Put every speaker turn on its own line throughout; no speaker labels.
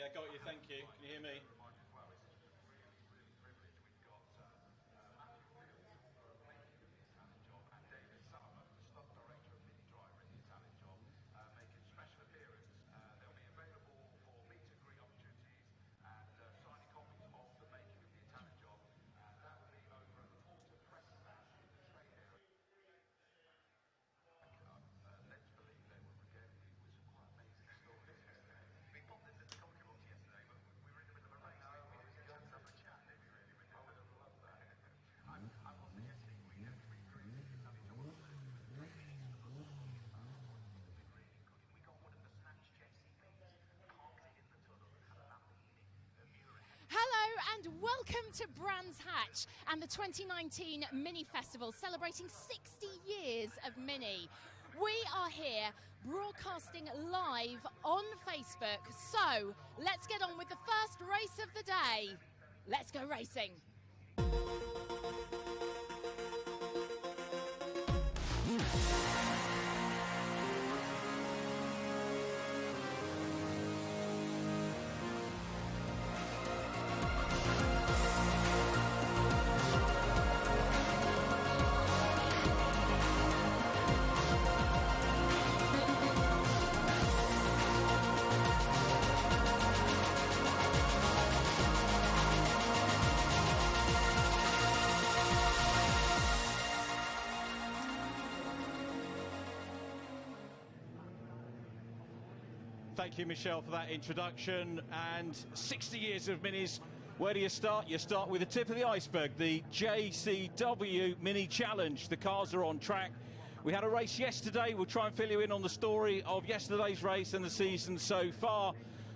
Yeah, got you, thank you. Can you hear me?
Hello and welcome to Brands Hatch and the 2019 Mini Festival, celebrating 60 years of Mini. We are here broadcasting live on Facebook, so let's get on with the first race of the day. Let's go racing.
Thank you, Michelle, for that introduction. And 60 years of Minis. Where do you start? You start with the tip of the iceberg, the JCW Mini Challenge. The cars are on track. We had a race yesterday. We'll try and fill you in on the story of yesterday's race and the season so far.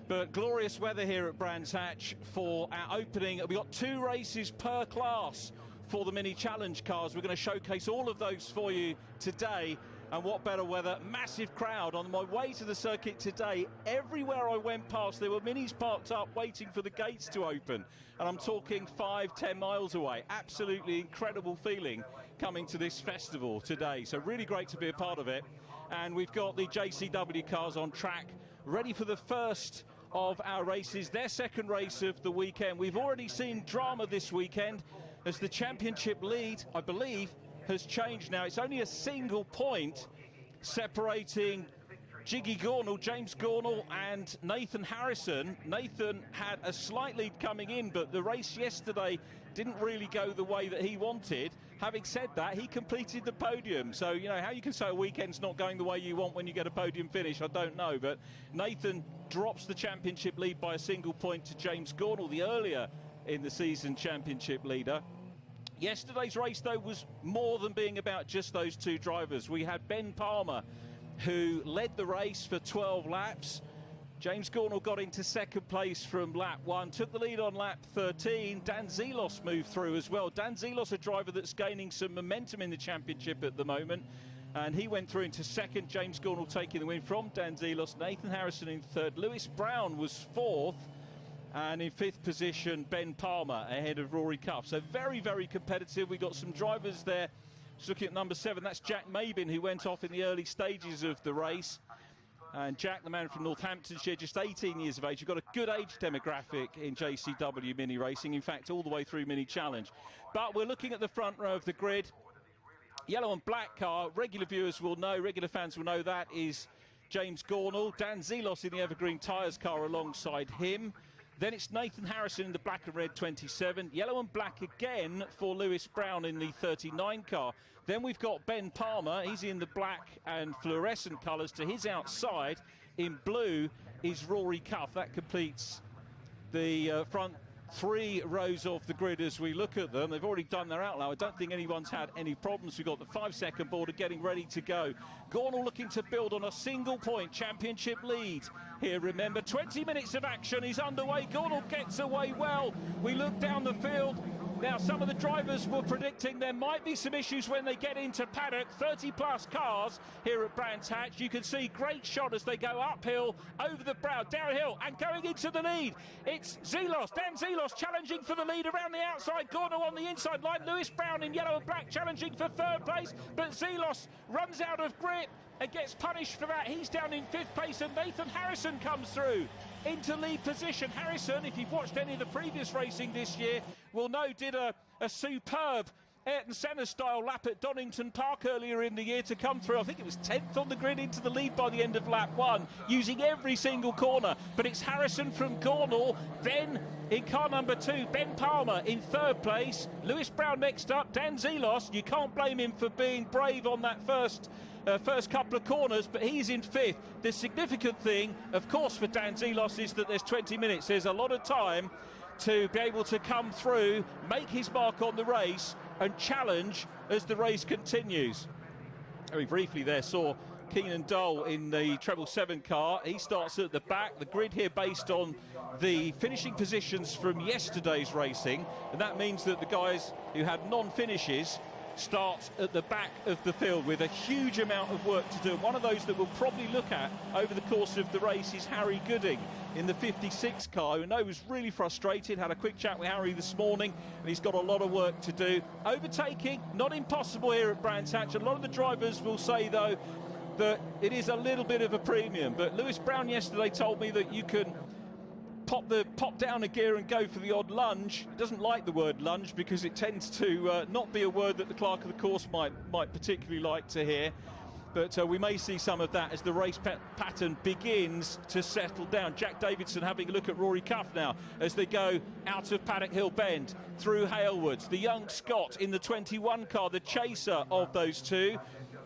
But glorious weather here at Brands Hatch for our opening. We've got 2 races per class for the Mini Challenge cars. We're going to showcase all of those for you today. And what better weather, massive crowd. On my way to the circuit today, everywhere I went past, there were Minis parked up waiting for the gates to open. And I'm talking 5-10 miles away. Absolutely incredible feeling coming to this festival today. So really great to be a part of it. And we've got the JCW cars on track, ready for the first of our races, their second race of the weekend. We've already seen drama this weekend as the championship lead, I believe, has changed now. It's only a single point separating James Gornall and Nathan Harrison. Nathan had a slight lead coming in, but the race yesterday didn't really go the way that he wanted. Having said that, he completed the podium. So, you know, how you can say a weekend's not going the way you want when you get a podium finish, I don't know. But Nathan drops the championship lead by a single point to James Gornall, the earlier in the season championship leader. Yesterday's race, though, was more than being about just those 2 drivers. We had Ben Palmer, who led the race for 12 laps. James Gornall got into second place from lap 1, took the lead on lap 13. Dan Zelos moved through as well. Dan Zelos, a driver that's gaining some momentum in the championship at the moment, and he went through into second. James Gornall taking the win from Dan Zelos. Nathan Harrison in third. Lewis Brown was fourth. And in fifth position, Ben Palmer ahead of Rory Cuff. So very, very competitive. We got some drivers there. Just looking at number 7, that's Jack Mabin, who went off in the early stages of the race. And Jack, the man from Northamptonshire, just 18 years of age. You've got a good age demographic in JCW Mini Racing. In fact, all the way through Mini Challenge. But we're looking at the front row of the grid. Yellow and black car, regular viewers will know, regular fans will know that is James Gornall. Dan Zelos in the Evergreen Tyres car alongside him. Then it's Nathan Harrison in the black and red 27. Yellow and black again for Lewis Brown in the 39 car. Then we've got Ben Palmer. He's in the black and fluorescent colours. To his outside in blue is Rory Cuff. That completes the front 3 rows of the grid as we look at them. They've already done their outlaw. I don't think anyone's had any problems. We've got the 5-second border getting ready to go. Gornall looking to build on a single point championship lead here. Remember, 20 minutes of action is underway. Gornall gets away well. We look down the field. Now, some of the drivers were predicting there might be some issues when they get into paddock. 30-plus cars here at Brands Hatch. You can see great shot as they go uphill, over the brow, downhill, and going into the lead. It's Zelos, Dan Zelos challenging for the lead around the outside. Gornall on the inside line. Lewis Brown in yellow and black challenging for third place. But Zelos runs out of grip.
and gets punished for that. He's down in 5th place, and Nathan Harrison comes through into lead position. Harrison, if you've watched any of the previous racing this year, will know did a superb Ayrton Senna style lap at Donington Park earlier in the year to come through. I think it was 10th on the grid into the lead by the end of lap 1, using every single corner. But it's Harrison from Gornal, then in car number 2, Ben Palmer in 3rd place. Lewis Brown next up, Dan Zelos. You can't blame him for being brave on that first couple of corners, but he's in 5th. The significant thing, of course, for Dan Zelos is that there's 20 minutes. There's a lot of time to be able to come through, make his mark on the race, and challenge as the race continues. Very briefly there saw Keenan Dole in the treble 7 car. He starts at the back. The grid here based on the finishing positions from yesterday's racing, and that means that the guys who had non-finishes start at the back of the field with a huge amount of work to do. One of those that we'll probably look at over the course of the race is Harry Gooding in the 56 car, who I know was really frustrated. Had a quick chat with Harry this morning, and he's got a lot of work to do. Overtaking, not impossible here at Brands Hatch. A lot of the drivers will say, though, that it is a little bit of a premium. But Lewis Brown yesterday told me that you can pop down a gear and go for the odd lunge. He doesn't like the word lunge because it tends to not be a word that the clerk of the course might particularly like to hear. But we may see some of that as the race pattern begins to settle down. Jack Davidson having a look at Rory Cuff now as they go out of Paddock Hill Bend through Halewoods. The young Scot in the 21 car, the chaser of those two.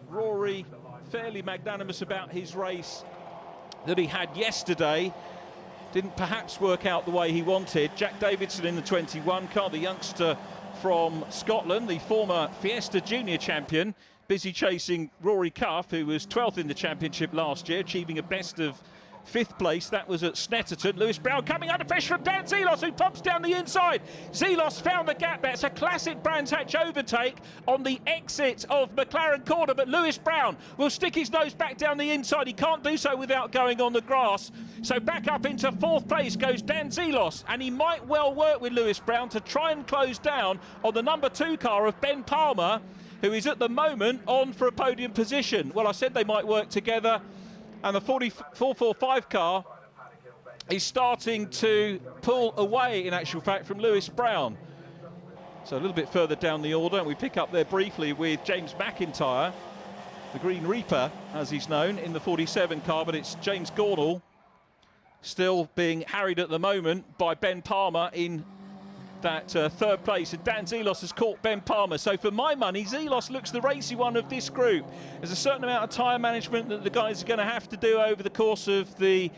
Rory fairly magnanimous about his race that he had yesterday. Didn't perhaps work out the way he wanted. Jack Davidson in the 21 car, the youngster from Scotland, the former Fiesta Junior champion, busy chasing Rory Cuff, who was 12th in the championship last year, achieving a best of 5th place. That was at Snetterton. Lewis Brown coming under pressure from Dan Zelos, who pops down the inside. Zelos found the gap there. It's a classic Brands Hatch overtake on the exit of McLaren Corner, but Lewis Brown will stick his nose back down the inside. He can't do so without going on the grass. So back up into 4th place goes Dan Zelos, and he might well work with Lewis Brown to try and close down on the number 2 car of Ben Palmer, who is at the moment on for a podium position. Well, I said they might work together, and the 445 car is starting to pull away, in actual fact, from Lewis Brown. So a little bit further down the order, and we pick up there briefly with James McIntyre, the Green Reaper, as he's known, in the 47 car, but it's James Gornal still being harried at the moment by Ben Palmer in that 3rd place, and Dan Zelos has caught Ben Palmer. So for my money, Zelos looks the racy one of this group. There's a certain amount of tyre management that the guys are going to have to do over the course of the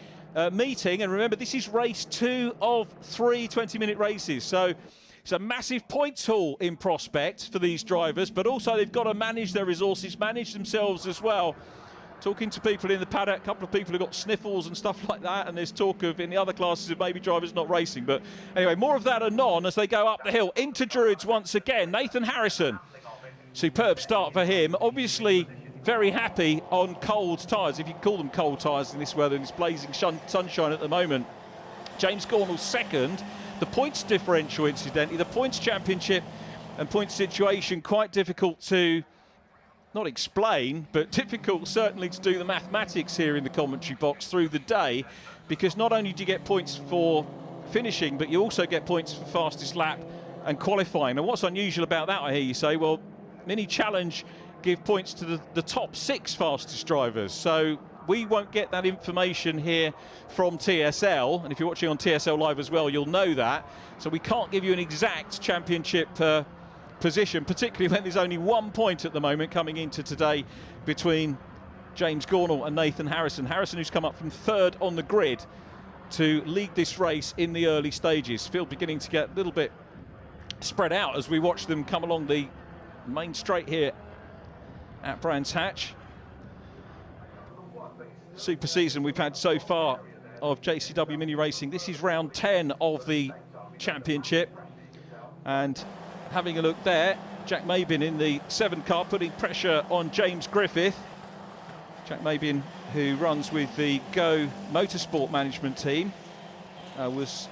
meeting, and remember, this is race 2 of 3 20-minute races, so it's a massive points haul in prospect for these drivers, but also they've got to manage their resources, manage themselves as well. Talking to people in the paddock, a couple of people who've got sniffles and stuff like that, and there's talk of, in the other classes, of maybe drivers not racing. But anyway, more of that anon as they go up the hill into Druids once again. Nathan Harrison, superb start for him. Obviously very happy on cold tyres, if you can call them cold tyres in this weather, in this blazing sunshine at the moment. James Gornal 2nd. The points differential, incidentally, the points championship and points situation, quite difficult to not explain, but difficult certainly to do the mathematics here in the commentary box through the day, because not only do you get points for finishing, but you also get points for fastest lap and qualifying. And what's unusual about that, I hear you say, well, Mini Challenge give points to the top 6 fastest drivers, so we won't get that information here from TSL, and if you're watching on TSL Live as well, you'll know that. So we can't give you an exact championship position, particularly when there's only 1 point at the moment coming into today between James Gornal and Nathan Harrison. Harrison, who's come up from 3rd on the grid to lead this race in the early stages. Field beginning to get a little bit spread out as we watch them come along the main straight here at Brands Hatch. Super season we've had so far of JCW Mini Racing. This is round 10 of the championship, and having a look there, Jack Mabin in the 7 car putting pressure on James Griffith. Jack Mabin, who runs with the Go Motorsport management team, was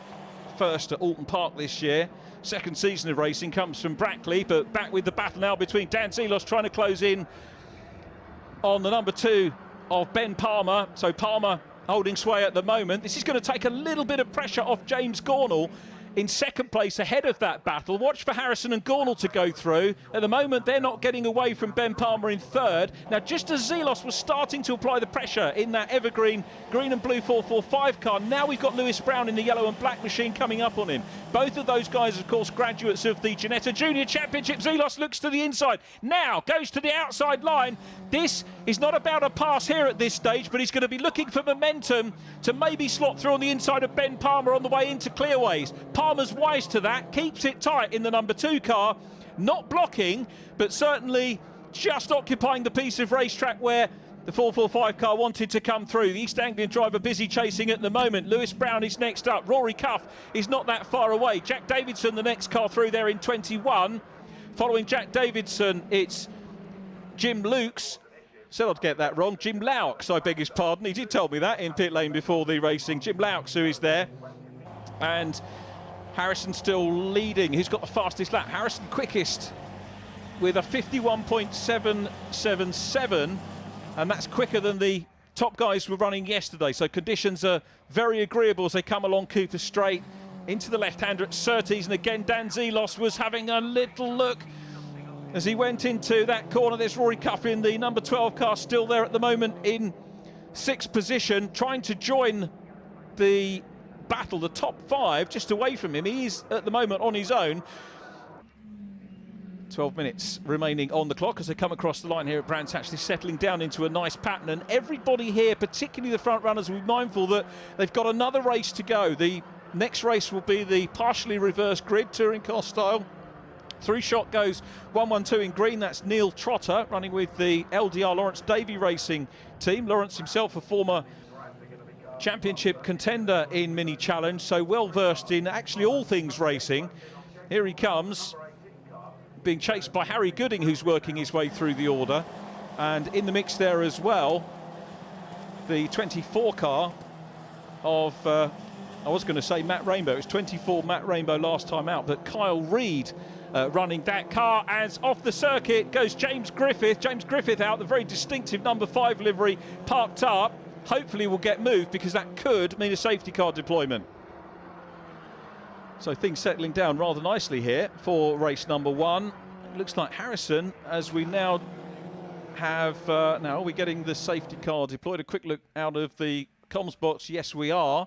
first at Alton Park this year. 2nd season of racing, comes from Brackley, but back with the battle now between Dan Zelos trying to close in on the number 2 of Ben Palmer. So Palmer holding sway at the moment. This is going to take a little bit of pressure off James Gornall in second place ahead of that battle. Watch for Harrison and Gornall to go through. At the moment, they're not getting away from Ben Palmer in third. Now, just as Zelos was starting to apply the pressure in that evergreen green and blue 445 car, now we've got Lewis Brown in the yellow and black machine coming up on him. Both of those guys, of course, graduates of the Ginetta Junior Championship. Zelos looks to the inside. Now goes to the outside line. This is not about a pass here at this stage, but he's going to be looking for momentum to maybe slot through on the inside of Ben Palmer on the way into clearways. Palmer's wise to that, keeps it tight in the number 2 car, not blocking, but certainly just occupying the piece of racetrack where the 445 car wanted to come through. The East Anglian driver busy chasing at the moment. Lewis Brown is next up. Rory Cuff is not that far away. Jack Davidson, the next car through there in 21. Following Jack Davidson, it's Jim Lukes. Said I'd get that wrong. Jim Laux, I beg his pardon. He did tell me that in pit lane before the racing. Jim Laux, who is there. And Harrison still leading. Who's got the fastest lap? Harrison quickest with a 51.777, and that's quicker than the top guys were running yesterday. So conditions are very agreeable as they come along Cooper Straight into the left-hander at Surtees. And again, Dan Zelos was having a little look as he went into that corner. There's Rory Cuff in the number 12 car, still there at the moment in 6th position, trying to join the battle, the top 5, just away from him. He is at the moment on his own. 12 minutes remaining on the clock as they come across the line here at Brands Hatch, settling down into a nice pattern. And everybody here, particularly the front runners, will be mindful that they've got another race to go. The next race will be the partially reversed grid touring car style. 3-shot goes 112 in green. That's Neil Trotter running with the LDR Lawrence Davey Racing team. Lawrence himself a former championship contender in Mini Challenge, so well versed in actually all things racing. Here he comes, being chased by Harry Gooding, who's working his way through the order, and in the mix there as well the 24 car of I was going to say Matt Rainbow. It was 24 Matt Rainbow last time out, but Kyle Reid running that car. As off the circuit goes James Griffith. James Griffith out, the very distinctive number 5 livery parked up. Hopefully will get moved, because that could mean a safety car deployment. So things settling down rather nicely here for race number 1. It looks like Harrison, as we now have, now are we getting the safety car deployed? A quick look out of the comms box. Yes, we are.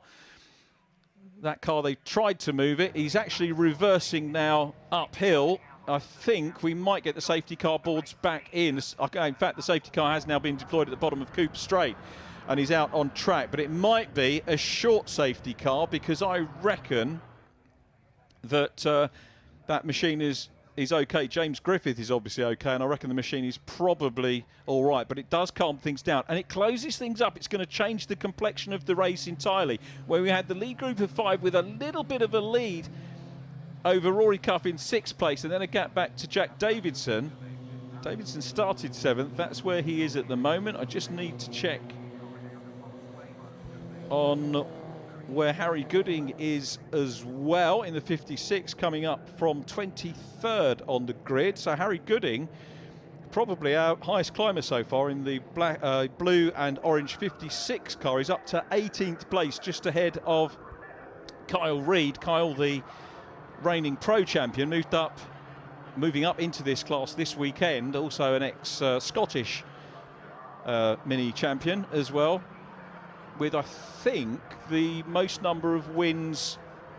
That car, they tried to move it. He's actually reversing now uphill. I think we might get the safety car boards back in. In fact, the safety car has now been deployed at the bottom of Cooper Straight, and he's out on track. But it might be a short safety car, because I reckon that that machine is okay. James Griffith is obviously okay, and I reckon the machine is probably all right. But it does calm things down, and it closes things up. It's going to change the complexion of the race entirely, where we had the lead group of 5 with a little bit of a lead over Rory Cuff in 6th place, and then a gap back to Jack Davidson. Davidson started 7th. That's where he is at the moment. I just need to check on where Harry Gooding is as well in the 56, coming up from 23rd on the grid. So Harry Gooding, probably our highest climber so far in the black, blue and orange 56 car. He's up to 18th place, just ahead of Kyle Reid. Kyle, the reigning pro champion, moving up into this class this weekend. Also an ex-Scottish mini champion as well, with, I think, the most number of wins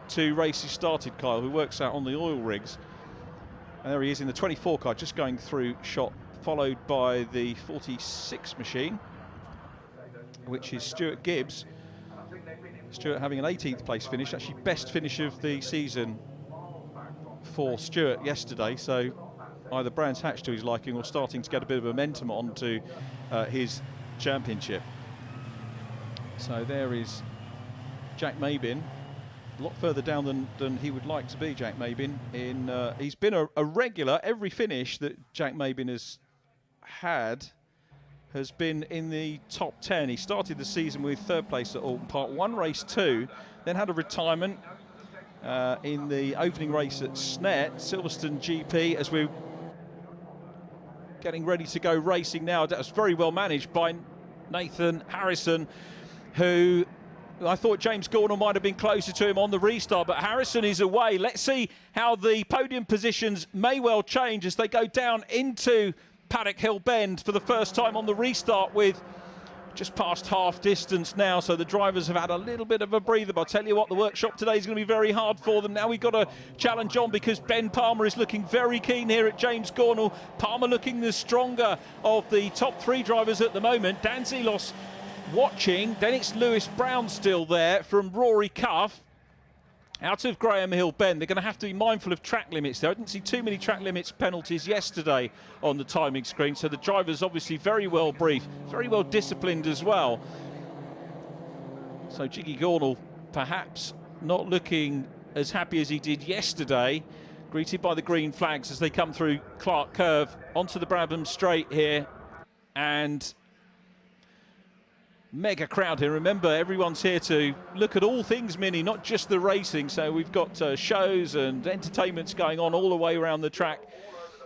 to races started, Kyle, who works out on the oil rigs. And there he is in the 24 car, just going through shot, followed by the 46 machine, which is Stuart Gibbs. Stuart having an 18th place finish, actually best finish of the season for Stuart yesterday. So either Brands Hatch to his liking, or starting to get a bit of momentum onto his championship. So there is Jack Mabin, a lot further down than he would like to be, Jack Mabin. He's been a regular. Every finish that Jack Mabin has had has been in the top 10. He started the season with 3rd place at Alton Park, won race 2, then had a retirement in the opening race at Snet, Silverstone GP, as we
getting ready to go racing now. That was very well managed by Nathan Harrison, who I thought James Gornall might have been closer to him on the restart, but Harrison is away. Let's see how the podium positions may well change as they go down into Paddock Hill Bend for the first time on the restart, with just past half distance now, so the drivers have had a little bit of a breather. But I'll tell you what, the workshop today is going to be very hard for them. Now we've got to challenge on, because Ben Palmer is looking very keen here at James Gornall. Palmer looking the stronger of the top three drivers at the moment. Dan Zelos watching, then it's Lewis Brown still there from Rory Cuff. Out of Graham Hill Bend, they're going to have to be mindful of track limits there. I didn't see too many track limits penalties yesterday on the timing screen, so the driver's obviously very well briefed, very well disciplined as well. So Jiggy Gornall perhaps not looking as happy as he did yesterday, greeted by the green flags as they come through Clark Curve onto the Brabham Straight here. And mega crowd here. Remember, everyone's here to look at all things Mini, not just the racing. So we've got shows and entertainments going on all the way around the track.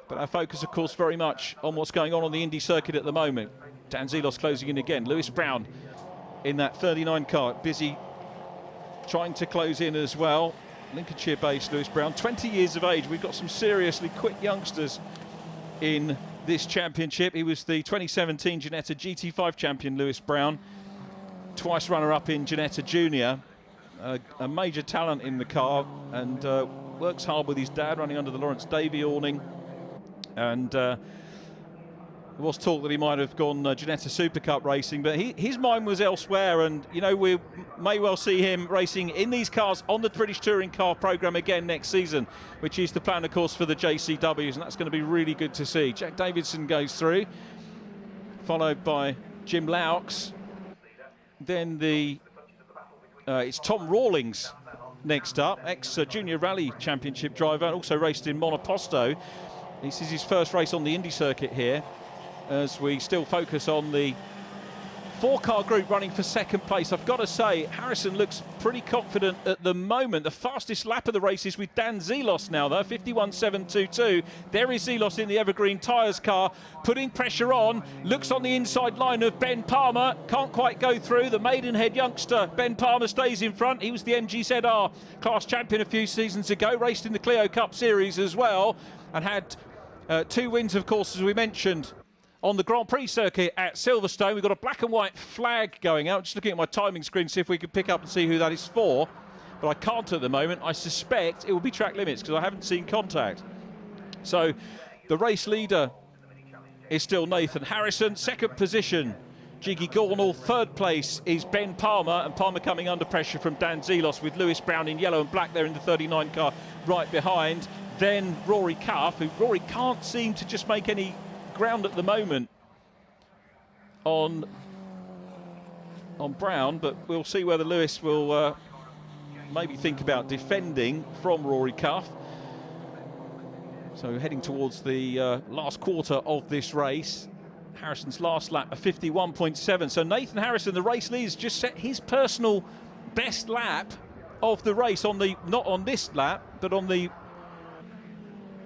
But our focus, of course, very much on what's going on the Indy circuit at the moment. Dan Zelos closing in again. Lewis Brown in that 39 car, busy trying to close in as well. Lincolnshire-based Lewis Brown, 20 years of age. We've got some seriously quick youngsters in this championship. He was the 2017 Ginetta GT5 champion, Lewis Brown, twice runner-up in Ginetta Junior, a major talent in the car, and works hard with his dad, running under the Lawrence Davey awning. And there was talk that he might have gone Ginetta Super Cup racing, but his mind was elsewhere, and you know, we may well see him racing in these cars on the British Touring Car programme again next season, which is the plan, of course, for the JCWs, and that's going to be really good to see. Jack Davidson goes through, followed by Jim Laux. Then it's Tom Rawlings next up, ex-Junior Rally Championship driver, also raced in Monoposto. This is his first race on the Indy circuit here, as we still focus on the four-car group running for second place. I've got to say, Harrison looks pretty confident at the moment. The fastest lap of the race is with Dan Zelos now, though, 51.722. There is Zelos in the Evergreen Tyres car, putting pressure on. Looks on the inside line of Ben Palmer. Can't quite go through. The Maidenhead youngster, Ben Palmer, stays in front. He was the MGZR class champion a few seasons ago, raced in the Clio Cup Series as well, and had 2 wins, of course, as we mentioned, on the Grand Prix circuit at Silverstone. We've got a black and white flag going out. Just looking at my timing screen, see if we can pick up and see who that is for. But I can't at the moment. I suspect it will be track limits because I haven't seen contact. So the race leader is still Nathan Harrison. Second position, Jiggy Gornall. Third place is Ben Palmer, and Palmer coming under pressure from Dan Zelos, with Lewis Brown in yellow and black there in the 39 car right behind. Then Rory Cuff, who Rory can't seem to just make any ground at the moment on Brown, but we'll see whether Lewis will maybe think about defending from Rory Cuff. So heading towards the last quarter of this race. Harrison's last lap, a 51.7. So Nathan Harrison, the race leader, just set his personal best lap of the race on the, not on this lap, but on the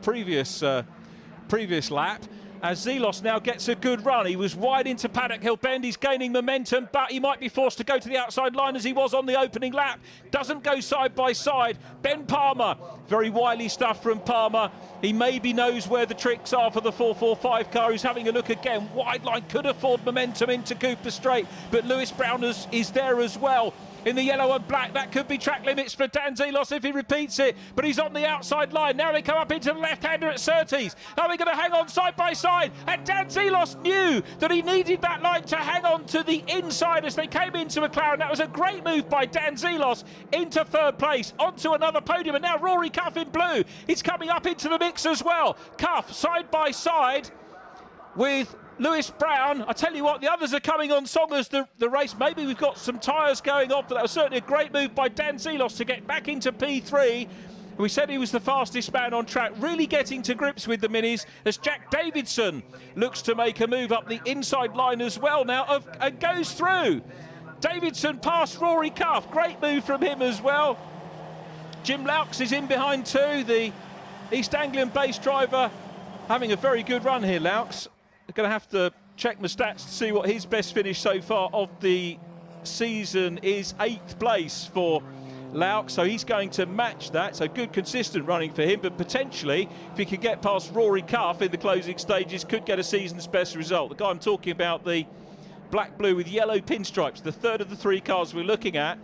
previous lap, as Zelos now gets a good run. He was wide into Paddock Hill Bend. He's gaining momentum, but he might be forced to go to the outside line as he was on the opening lap. Doesn't go side by side. Ben Palmer, very wily stuff from Palmer. He maybe knows where the tricks are for the 445 car. He's having a look again. Wide line, could afford momentum into Cooper Straight, but Lewis Brown is there as well. In the yellow and black, that could be track limits for Dan Zelos if he repeats it, but he's on the outside line. Now they come up into the left-hander at Surtees. Are they going to hang on side by side? And Dan Zelos knew that he needed that line to hang on to the inside as they came into McLaren. That was a great move by Dan Zelos into third place, onto another podium, and now Rory Cuff in blue. He's coming up into the mix as well. Cuff side by side with Lewis Brown. I tell you what, the others are coming on song as the race. Maybe we've got some tyres going off, but that was certainly a great move by Dan Zelos to get back into P3. We said he was the fastest man on track, really getting to grips with the minis, as Jack Davidson looks to make a move up the inside line as well now, and goes through. Davidson past Rory Cuff. Great move from him as well. Jim Laux is in behind too, the East Anglian-based driver, having a very good run here, Laux.
going to have to check my stats to see what his best finish so far of the season is. 8th place for Lauk, so he's going to match that. So good consistent running for him, but potentially if he could get past Rory Cuff in the closing stages, could get a season's best result. The guy I'm talking about, the black blue with yellow pinstripes, the third of the 3 cars we're looking at.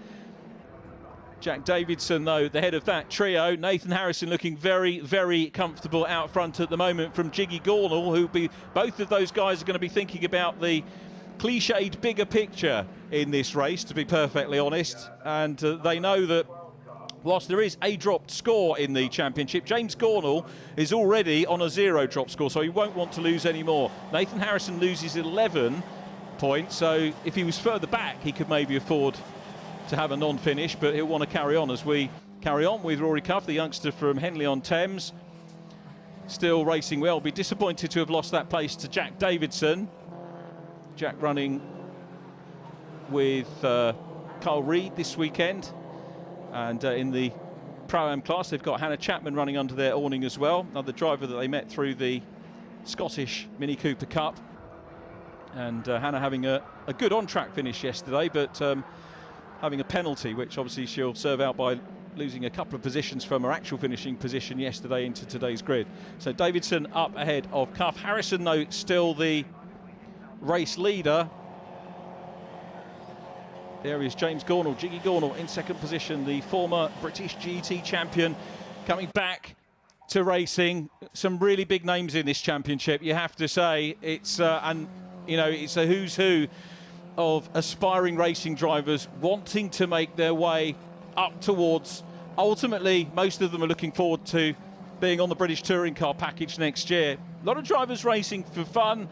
Jack Davidson, though, the head of that trio. Nathan Harrison looking very, very comfortable out front at the moment from Jiggy Gornall, who'll be, both of those guys are going to be thinking about the cliched bigger picture in this race, to be perfectly honest. And they know that whilst there is a dropped score in the championship, James Gornall is already on a 0 drop score, so he won't want to lose any more. Nathan Harrison loses 11 points, so if he was further back, he could maybe afford to have a non-finish, but he'll want to carry on as we carry on with Rory Cuff, the youngster from Henley-on-Thames. Still racing well. Be disappointed to have lost that place to Jack Davidson. Jack running with Carl Reed this weekend. And in the Pro-Am class, they've got Hannah Chapman running under their awning as well. Another driver that they met through the Scottish Mini Cooper Cup. And Hannah having a good on-track finish yesterday, but having a penalty, which obviously she'll serve out by losing a couple of positions from her actual finishing position yesterday into today's grid. So Davidson up ahead of Cuff. Harrison, though, still the race leader. There is James Gornall, Jiggy Gornall in second position, the former British GT champion, coming back to racing. Some really big names in this championship, you have to say. It's it's a who's who of aspiring racing drivers wanting to make their way up towards, ultimately most of them are looking forward to being on the British touring car package next year. A lot of drivers racing for fun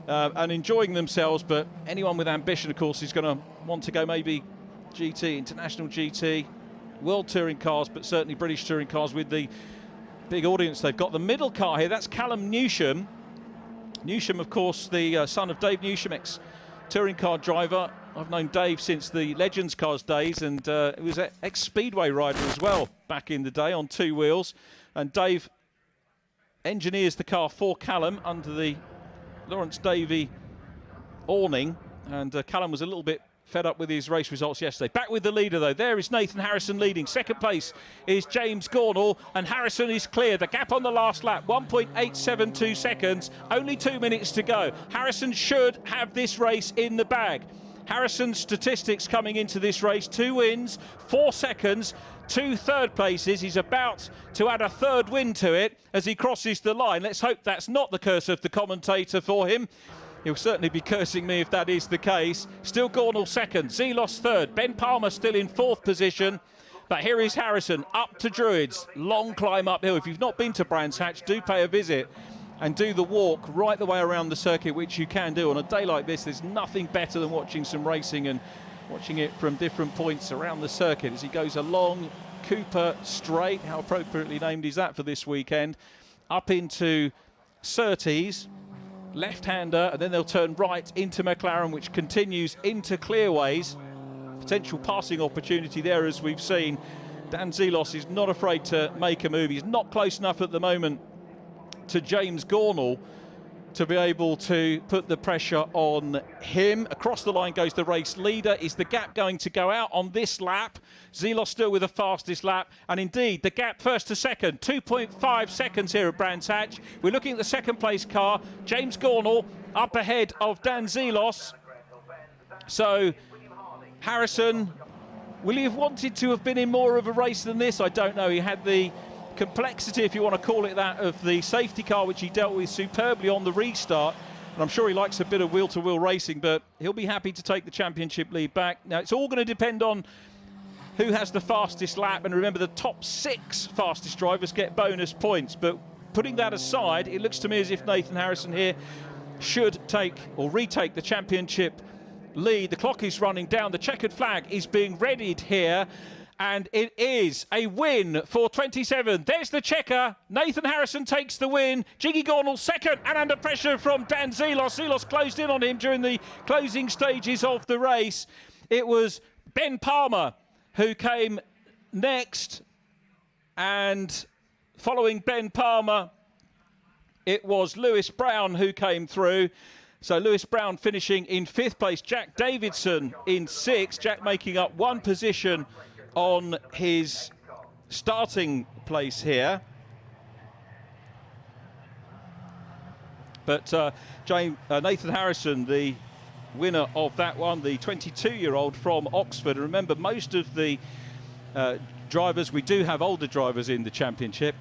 and enjoying themselves, but anyone with ambition, of course, is going to want to go maybe GT, International GT, World Touring cars, but certainly British touring cars with the big audience they've got. The middle car here, that's Callum Newsham. Newsham, of course, the son of Dave Newsham, ex-touring car driver. I've known Dave since the Legends Cars days, and he was an ex-speedway rider as well back in the day on 2 wheels. And Dave engineers the car for Callum under the Lawrence Davey awning, and Callum was a little bit fed up with his race results yesterday. Back with the leader, though. There is Nathan Harrison leading. Second place is James Gornall, and Harrison is clear. The gap on the last lap, 1.872 seconds. Only 2 minutes to go. Harrison should have this race in the bag. Harrison's statistics coming into this race: 2 wins, 4 seconds, 2 third places. He's about to add a 3rd win to it as he crosses the line. Let's hope that's not the curse of the commentator for him. He'll certainly be cursing me if that is the case. Still Gornall second, Zelos third, Ben Palmer still in 4th position. But here is Harrison up to Druids. Long climb uphill. If you've not been to Brands Hatch, do pay a visit and do the walk right the way around the circuit, which you can do. On a day like this, there's nothing better than watching some racing and watching it from different points around the circuit as he goes along Cooper Straight. How appropriately named is that for this weekend? Up into Surtees, left-hander, and then they'll turn right into McLaren, which continues into Clearways. Potential passing opportunity there, as we've seen. Dan Zelos is not afraid to make a move. He's not close enough at the moment to James Gornall to be able to put the pressure on him. Across the line goes the race leader. Is the gap going to go out on this lap? Zelos still with the fastest lap, and indeed the gap first to second, 2.5 seconds here at Brands Hatch. We're looking at the second place car, James Gornall up ahead of Dan Zelos. So Harrison, will he have wanted to have been in more of a race than this? I don't know. He had the complexity, if you want to call it that, of the safety car, which he dealt with superbly on the restart, and I'm sure he likes a bit of wheel-to-wheel racing, but he'll be happy to take the championship lead back. Now, it's all going to depend on who has the fastest lap, and remember, the top 6 fastest drivers get bonus points. But putting that aside, it looks to me as if Nathan Harrison here should take or retake the championship lead. The clock is running down, the checkered flag is being readied here, and it is a win for 27. There's the checker. Nathan Harrison takes the win. Jiggy Gornall second, and under pressure from Dan Zelos. Zelos closed in on him during the closing stages of the race. It was Ben Palmer who came next, and following Ben Palmer
it was Lewis Brown who came through. So Lewis Brown finishing in 5th place, Jack Davidson in 6th. Jack making up 1 position on his starting place here. But Nathan Harrison, the winner of that one, the 22-year-old from Oxford. Remember, most of the drivers, we do have older drivers in the championship.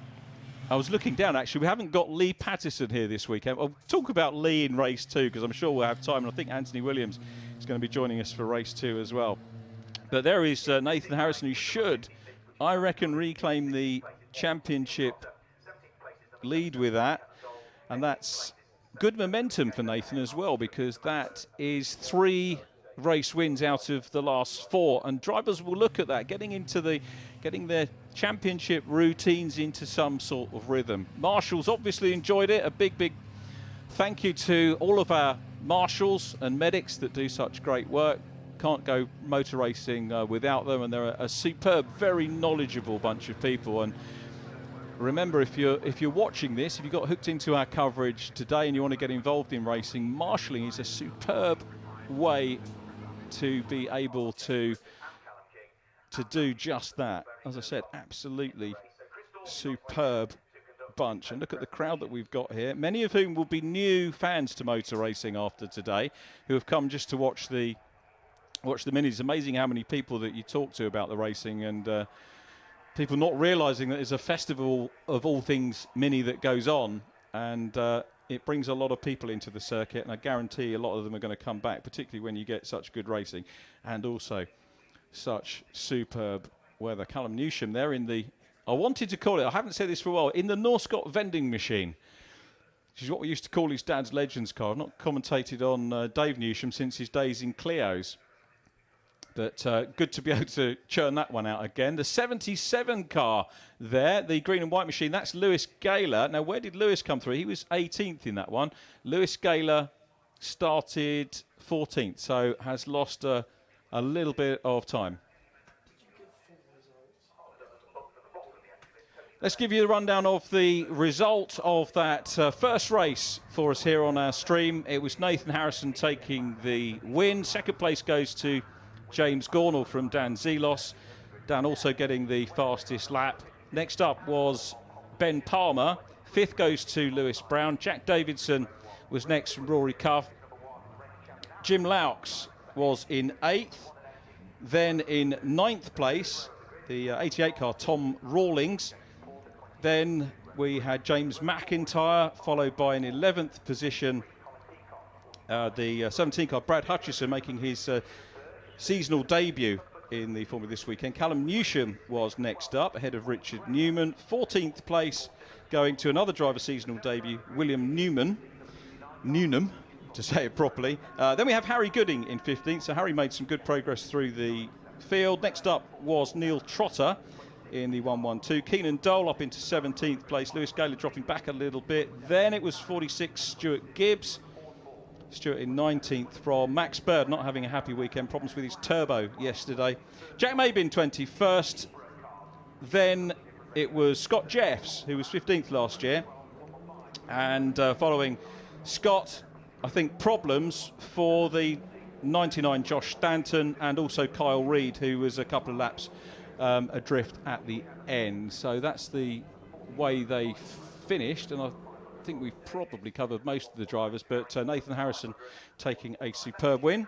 I was looking down, actually. We haven't got Lee Patterson here this weekend. I'll talk about Lee in race 2 because I'm sure we'll have time. And I think Anthony Williams is going to be joining us for race 2 as well. But there is Nathan Harrison, who should, I reckon, reclaim the championship lead with that. And that's good momentum for Nathan as well, because that is 3 race wins out of the last 4, and drivers will look at that, getting their championship routines into some sort of rhythm. Marshall's obviously enjoyed it. A big thank you to all of our marshals and medics that do such great work. Can't go motor racing without them, and they're a superb, very knowledgeable bunch of people. And remember, if you're watching this, if you got hooked into our coverage today and you want to get involved in racing, marshalling is a superb way to be able to do just that. As I said, absolutely superb bunch. And look at the crowd that we've got here, many of whom will be new fans to motor racing after today, who have come just to watch the minis. It's amazing how many people that you talk to about the racing, and people not realising that there's a festival of all things mini that goes on, and it brings a lot of people into the circuit, and I guarantee a lot of them are going to come back, particularly when you get such good racing and also such superb weather. Callum Newsham there in the, I wanted to call it, I haven't said this for a while, in the Norscott vending machine, which is what we used to call his dad's Legends car. I've not commentated on Dave Newsham since his days in Clio's. But good to be able to churn that one out again. The 77 car there, the green and white machine, that's Lewis Gaylor. Now, where did Lewis come through? He was 18th in that one. Lewis Gaylor started 14th, so has lost a little bit of time. Let's give you the rundown of the result of that first race for us here on our stream. It was Nathan Harrison taking the win. 2nd place goes to James Gornall from Dan Zelos. Dan also getting the fastest lap. Next up was Ben Palmer. 5th goes to Lewis Brown. Jack Davidson was next from Rory Cuff. Jim Laux was in 8th. Then in 9th place, the 88 car, Tom Rawlings. Then we had James McIntyre, followed by an 11th position, the 17 car, Brad Hutchison, making his seasonal debut in the Formula this weekend. Callum Newsham was next up, ahead of Richard Newman. 14th place going to another driver seasonal debut, William Newnham, to say it properly. Then we have Harry Gooding in 15th, so Harry made some good progress through the field. Next up was Neil Trotter in the 112. Keenan Dole up into 17th place. Lewis Gaylor dropping back a little bit. Then it was 46, Stuart Gibbs. Stuart in 19th from Max Bird, not having a happy weekend. Problems with his turbo yesterday. Jack Mabin 21st. Then it was Scott Jeffs, who was 15th last year. And following Scott, I think problems for the 99 Josh Stanton and also Kyle Reid, who was a couple of laps adrift at the end. So that's the way they finished, and I think we've probably covered most of the drivers, but Nathan Harrison taking a superb win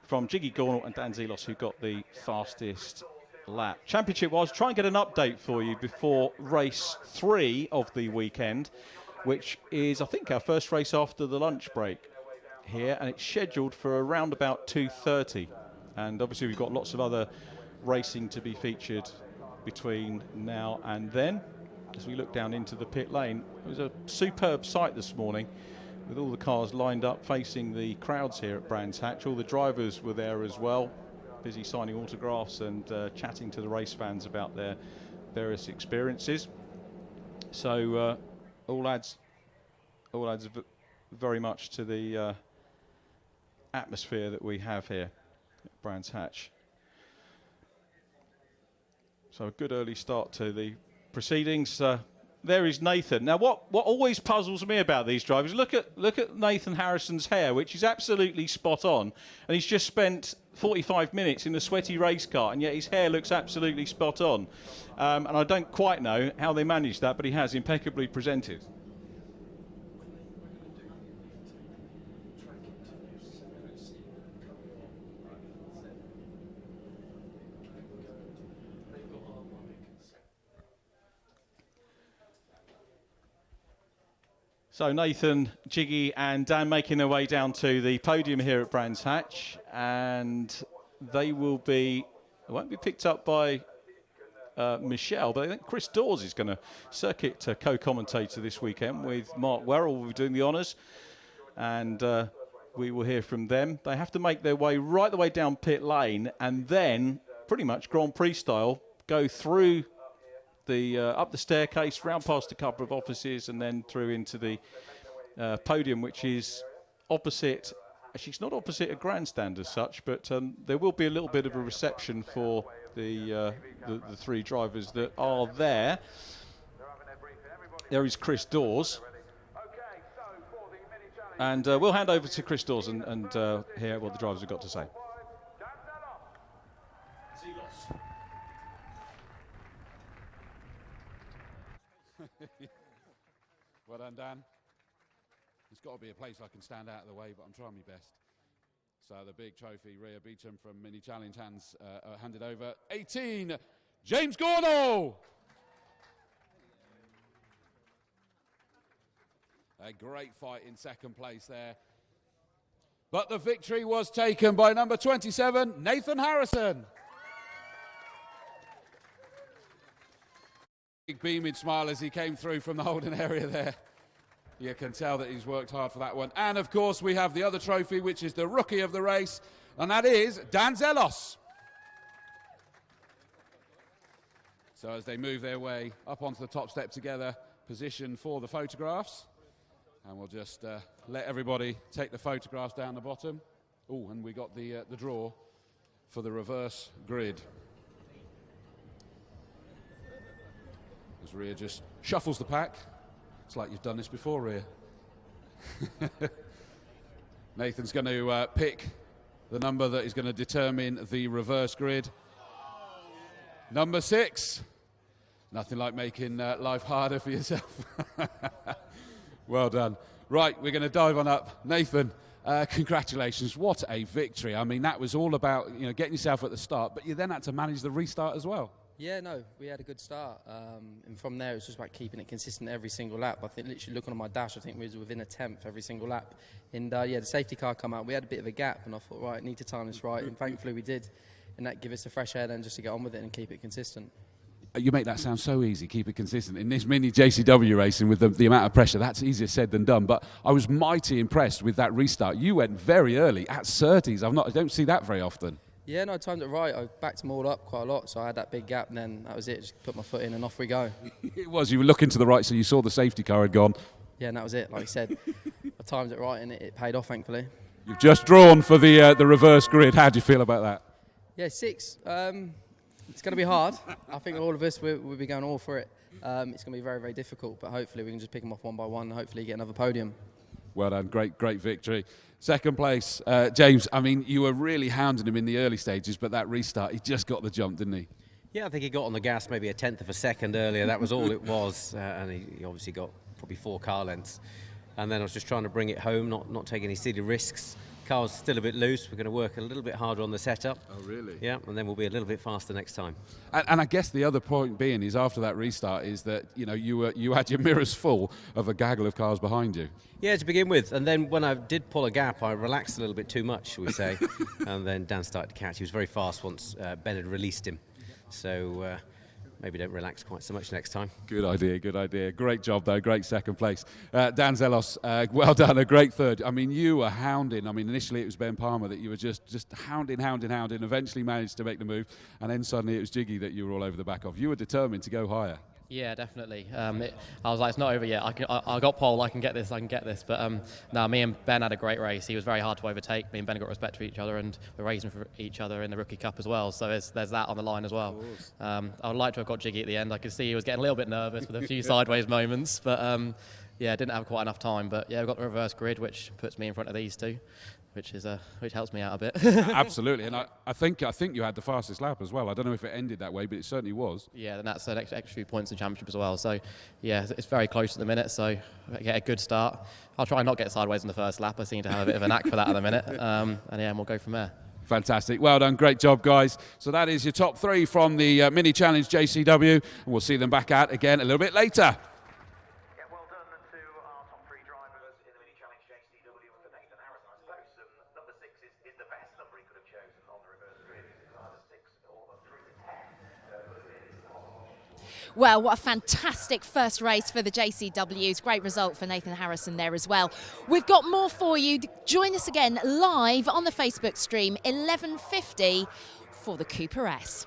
from Jiggy Gornall and Dan Zelos, who got the fastest lap. Championship-wise, try and get an update for you before race 3 of the weekend, which is, I think, our first race after the lunch break here, and it's scheduled for around about 2:30. And obviously we've got lots of other racing to be featured between now and then. As we look down into the pit lane, it was a superb sight this morning with all the cars lined up facing the crowds here at Brands Hatch. All the drivers were there as well, busy signing autographs and chatting to the race fans about their various experiences. So all adds very much to the atmosphere that we have here at Brands Hatch. So a good early start to the proceedings. there is Nathan. Now, what always puzzles me about these drivers, look at Nathan Harrison's hair, which is absolutely spot on, and he's just spent 45 minutes in a sweaty race car, and yet his hair looks absolutely spot on. And I don't quite know how they managed that, but he has impeccably presented. So Nathan, Jiggy and Dan making their way down to the podium here at Brands Hatch, and they won't be picked up by Michelle, but I think Chris Dawes is going to circuit co-commentator this weekend with Mark Werrell, will be doing the honours, and we will hear from them. They have to make their way right the way down pit lane, and then pretty much Grand Prix style go through the up the staircase, round past a couple of offices, and then through into the podium, which is opposite. Actually, it's not opposite a grandstand as such, but there will be a little bit of a reception for the three drivers that are there. There is Chris Dawes, and we'll hand over to Chris Dawes and hear what the drivers have got to say.
Well done, Dan. There's got to be a place I can stand out of the way, but I'm trying my best. So the big trophy, Rhea Beecham from Mini Challenge handed over. 18, James Gordo. A great fight in second place there. But the victory was taken by number 27, Nathan Harrison. Big beaming smile as he came through from the holding area there. You can tell that he's worked hard for that one. And of course we have the other trophy, which is the rookie of the race, and that is Dan Zelos. So as they move their way up onto the top step together, position for the photographs. And we'll just let everybody take the photographs down the bottom. Oh, and we got the draw for the reverse grid. As Rhea just shuffles the pack. It's like you've done this before, Rhea. Nathan's going to pick the number that is going to determine the reverse grid. Number 6. Nothing like making life harder for yourself. Well done. Right, we're going to dive on up. Nathan, congratulations. What a victory. I mean, that was all about getting yourself at the start, but you then had to manage the restart as well.
Yeah, no, we had a good start, and from there it was just about keeping it consistent every single lap. I think literally looking on my dash, I think we was within a tenth every single lap. And yeah, the safety car come out, we had a bit of a gap, and I thought, right, I need to time this right, and thankfully we did. And that gave us the fresh air then just to get on with it and keep it consistent.
You make that sound so easy, keep it consistent. In this mini JCW racing with the amount of pressure, that's easier said than done. But I was mighty impressed with that restart. You went very early at Surtees. I don't see that very often.
Yeah, no, I timed it right. I backed them all up quite a lot, so I had that big gap, and then that was it. Just put my foot in, and off we go.
It was. You were looking to the right, so you saw the safety car had gone.
Yeah, and that was it. Like you said, I timed it right, and it paid off, thankfully.
You've just drawn for the reverse grid. How do you feel about that?
Yeah, 6. It's going to be hard. I think all of us, we'll be going all for it. It's going to be very, very difficult, but hopefully we can just pick them off one by one and hopefully get another podium.
Well done, great victory. Second place, James, I mean, you were really hounding him in the early stages, but that restart, he just got the jump, didn't he?
Yeah, I think he got on the gas maybe a tenth of a second earlier. That was all it was, and he obviously got probably 4 car lengths. And then I was just trying to bring it home, not take any silly risks. Car's still a bit loose. We're going to work a little bit harder on the setup.
Oh, really?
Yeah, and then we'll be a little bit faster next time.
And I guess the other point being is after that restart is that you had your mirrors full of a gaggle of cars behind you.
Yeah, to begin with, and then when I did pull a gap, I relaxed a little bit too much, shall we say, and then Dan started to catch. He was very fast once Ben had released him, so maybe don't relax quite so much next time. Good idea. Great job, though. Great second place. Dan Zelos, well done. A great third. I mean, you were hounding. I mean, initially it was Ben Palmer that you were just hounding. Eventually managed to make the move. And then suddenly it was Jiggy that you were all over the back of. You were determined to go higher.
Yeah, definitely. I was like, it's not over yet. I got pole. I can get this. But no, me and Ben had a great race. He was very hard to overtake. Me and Ben got respect for each other, and we're racing for each other in the Rookie Cup as well. So there's that on the line as well. I would like to have got Jiggy at the end. I could see he was getting a little bit nervous with a few sideways moments, but yeah, didn't have quite enough time. But yeah, we've got the reverse grid, which puts me in front of these two, which helps me out a bit.
Absolutely, and I think you had the fastest lap as well. I don't know if it ended that way, but it certainly was.
Yeah, and that's an extra few points in championship as well. So yeah, it's very close at the minute. So get a good start. I'll try and not get sideways in the first lap. I seem to have a bit of a knack for that at the minute. And yeah, we'll go from there.
Fantastic. Well done. Great job, guys. So that is your top 3 from the Mini Challenge JCW, and we'll see them back out again a little bit later.
Well, what a fantastic first race for the JCWs. Great result for Nathan Harrison there as well. We've got more for you. Join us again live on the Facebook stream, 11:50 for the Cooper S.